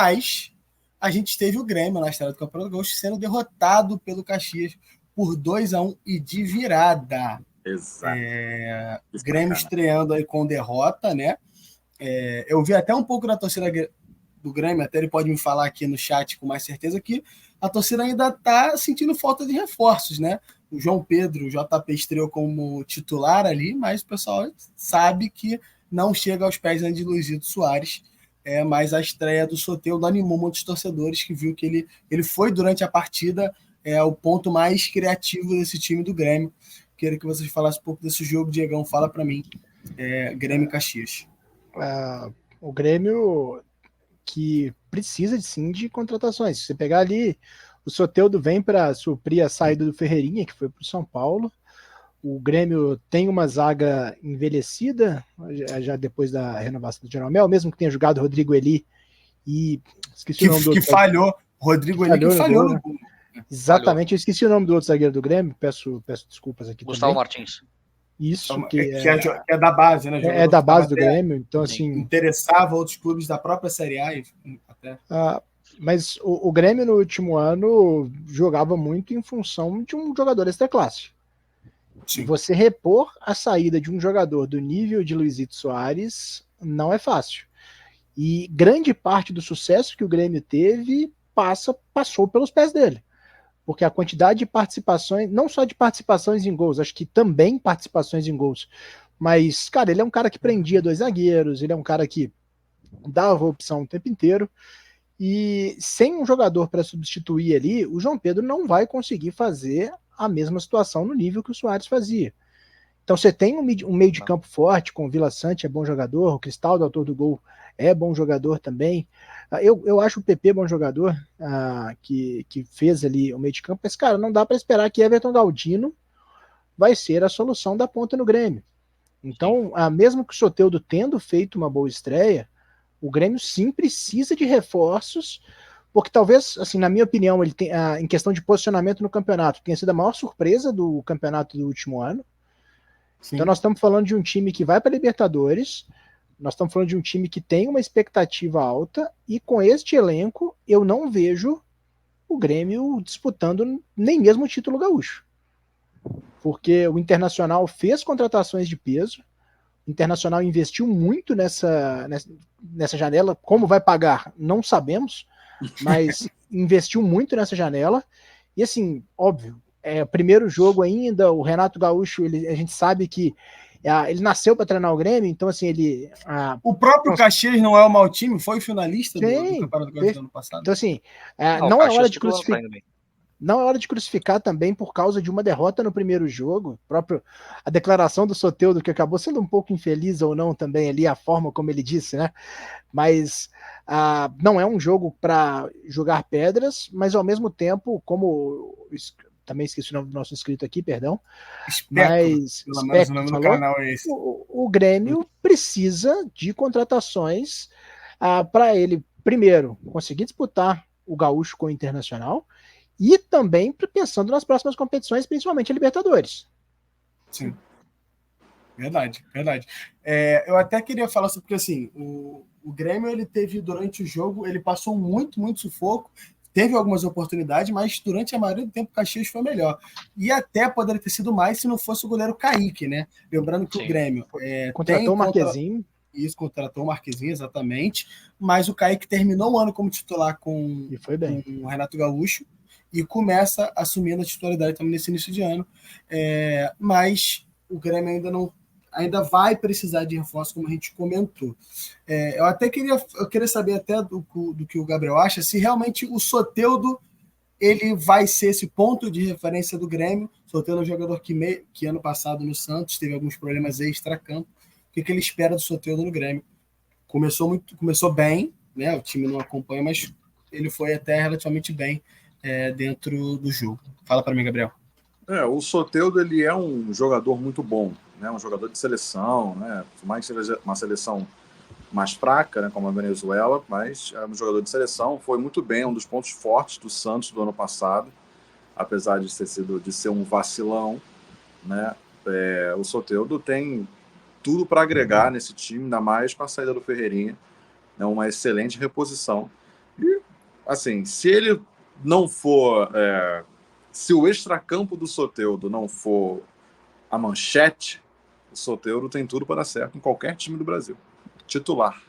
Mas a gente teve o Grêmio na estreia do Campeonato Gaúcho sendo derrotado pelo Caxias por 2-1 e de virada. Exato. Grêmio estreando aí com derrota, né? Eu vi até um pouco da torcida do Grêmio, até ele pode me falar aqui no chat com mais certeza que a torcida ainda está sentindo falta de reforços, né? O João Pedro, o JP, estreou como titular ali, mas o pessoal sabe que não chega aos pés de Luizito Soares. Mas a estreia do Soteldo animou muitos torcedores que viu que ele foi durante a partida o ponto mais criativo desse time do Grêmio. Queria que vocês falassem um pouco desse jogo. Diegão, fala para mim. Grêmio e Caxias. O Grêmio que precisa sim de contratações. Se você pegar ali, o Soteldo vem para suprir a saída do Ferreirinha, que foi para o São Paulo. O Grêmio tem uma zaga envelhecida, já depois da renovação do Jeromel, mesmo que tenha jogado Rodrigo Eli e esqueci o nome do outro. Que falhou. Rodrigo Eli que falhou no gol. Exatamente, eu esqueci o nome do outro zagueiro do Grêmio, peço desculpas aqui. Gustavo também. Martins. Isso, que é da base, né? É da base do Grêmio, então assim... Interessava outros clubes da própria Série A. Até. Mas o Grêmio no último ano jogava muito em função de um jogador extraclasse. Sim. Você repor a saída de um jogador do nível de Luizito Soares não é fácil. E grande parte do sucesso que o Grêmio teve passou pelos pés dele. Porque a quantidade de participações, não só de participações em gols, acho que também participações em gols, mas, cara, ele é um cara que prendia 2 zagueiros, ele é um cara que dava opção o tempo inteiro, e sem um jogador para substituir ali, o João Pedro não vai conseguir fazer a mesma situação no nível que o Soares fazia. Então você tem um meio de campo forte, com o Vila Sante é bom jogador, o Cristaldo, autor do gol, é bom jogador também. Eu acho o PP bom jogador, que fez ali o meio de campo, mas, cara, não dá para esperar que Everton Galdino vai ser a solução da ponta no Grêmio. Então, mesmo que o Soteldo tendo feito uma boa estreia, o Grêmio sim precisa de reforços, porque talvez, assim, na minha opinião, ele tem, em questão de posicionamento no campeonato, tenha sido a maior surpresa do campeonato do último ano. Sim. Então nós estamos falando de um time que vai para a Libertadores, nós estamos falando de um time que tem uma expectativa alta, e com este elenco eu não vejo o Grêmio disputando nem mesmo o título gaúcho. Porque o Internacional fez contratações de peso, o Internacional investiu muito nessa janela, como vai pagar, não sabemos, mas investiu muito nessa janela, e assim, óbvio, primeiro jogo ainda, o Renato Gaúcho, a gente sabe que ele nasceu para treinar o Grêmio, então assim, o próprio Caxias não é um mau time, foi finalista do Campeonato Gaúcho do ano passado. Então assim, não é hora de crucificar. Não é hora de crucificar também por causa de uma derrota no primeiro jogo. A declaração do Soteldo, que acabou sendo um pouco infeliz ou não também ali, a forma como ele disse, né? Mas não é um jogo para jogar pedras, mas ao mesmo tempo, como também esqueci o nome do nosso inscrito aqui, perdão. Mas pelo menos o nome do canal é esse. O Grêmio precisa de contratações para ele, primeiro, conseguir disputar o Gaúcho com o Internacional, e também pensando nas próximas competições, principalmente a Libertadores. Sim. Verdade. Eu até queria falar sobre, porque assim, o Grêmio, ele teve, durante o jogo, ele passou muito sufoco, teve algumas oportunidades, mas durante a maioria do tempo o Caxias foi melhor. E até poderia ter sido mais se não fosse o goleiro Kaique, né? Lembrando que o Grêmio contratou o Marquezinho. Isso, contratou o Marquezinho, exatamente. Mas o Kaique terminou o ano como titular com o Renato Gaúcho, e começa assumindo a titularidade também nesse início de ano. Mas o Grêmio ainda vai precisar de reforço, como a gente comentou. Eu até queria saber até do que o Gabriel acha, se realmente o Soteldo ele vai ser esse ponto de referência do Grêmio. O Soteldo é um jogador que ano passado no Santos teve alguns problemas extra-campo. O que ele espera do Soteldo no Grêmio? Começou bem, né? O time não acompanha, mas ele foi até relativamente bem dentro do jogo. Fala para mim, Gabriel. O Soteldo, ele é um jogador muito bom, né? Um jogador de seleção, né? Por mais que seja uma seleção mais fraca, né? Como a Venezuela, mas é um jogador de seleção, foi muito bem, um dos pontos fortes do Santos do ano passado, apesar de ser um vacilão, né? O Soteldo tem tudo para agregar nesse time, ainda mais com a saída do Ferreirinha, é uma excelente reposição. E, assim, se ele não for... se o extracampo do Soteldo não for a manchete, o Soteldo tem tudo para dar certo em qualquer time do Brasil. Titular.